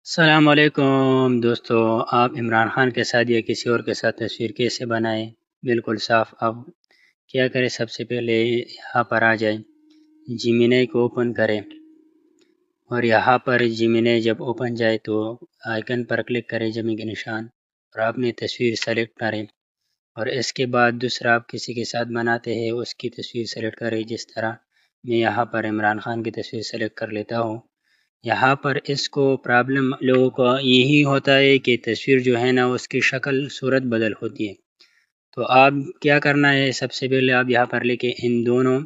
السلام علیکم دوستو، آپ عمران خان کے ساتھ یا کسی اور کے ساتھ تصویر کیسے بنائیں؟ بالکل صاف. اب کیا کریں، سب سے پہلے یہاں پر آ جائیں، جیمینائی کو اوپن کریں اور یہاں پر جیمینائی جب اوپن جائے تو آئیکن پر کلک کریں، جمی کے نشان، اور اپنی تصویر سلیکٹ کریں، اور اس کے بعد دوسرا آپ کسی کے ساتھ بناتے ہیں اس کی تصویر سلیکٹ کریں. جس طرح میں یہاں پر عمران خان کی تصویر سلیکٹ کر لیتا ہوں. یہاں پر اس کو پرابلم لوگوں کو یہی ہوتا ہے کہ تصویر جو ہے نا اس کی شکل صورت بدل ہوتی ہے. تو آپ کیا کرنا ہے، سب سے پہلے آپ یہاں پر لے کے ان دونوں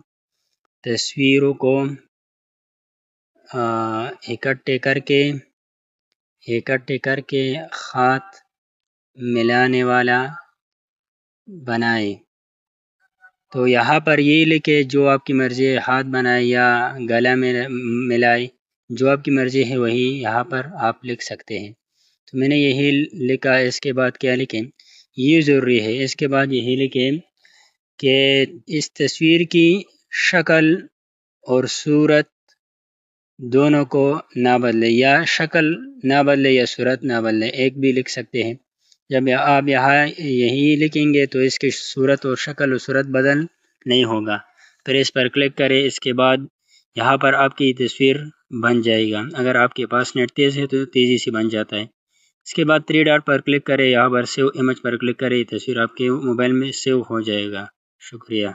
تصویروں کو اکٹھے کر کے خط ملانے والا بنائے. تو یہاں پر یہ لکھے جو آپ کی مرضی ہے، ہاتھ بنائے یا گلا میں ملائے، جو آپ کی مرضی ہے وہی یہاں پر آپ لکھ سکتے ہیں. تو میں نے یہی لکھا. اس کے بعد کیا لکھیں، یہ ضروری ہے. اس کے بعد یہی لکھیں کہ اس تصویر کی شکل اور صورت دونوں کو نہ بدلے، یا شکل نہ بدلے یا صورت نہ بدلے، ایک بھی لکھ سکتے ہیں. جب آپ یہاں یہی لکھیں گے تو اس کی صورت اور شکل اور صورت بدل نہیں ہوگا. پھر اس پر کلک کریں. اس کے بعد یہاں پر آپ کی تصویر بن جائے گا. اگر آپ کے پاس نیٹ تیز ہے تو تیزی سے بن جاتا ہے. اس کے بعد 3 ڈاٹ پر کلک کریں، یہاں پر سیو امیج پر کلک کریں، تصویر آپ کے موبائل میں سیو ہو جائے گا. شکریہ.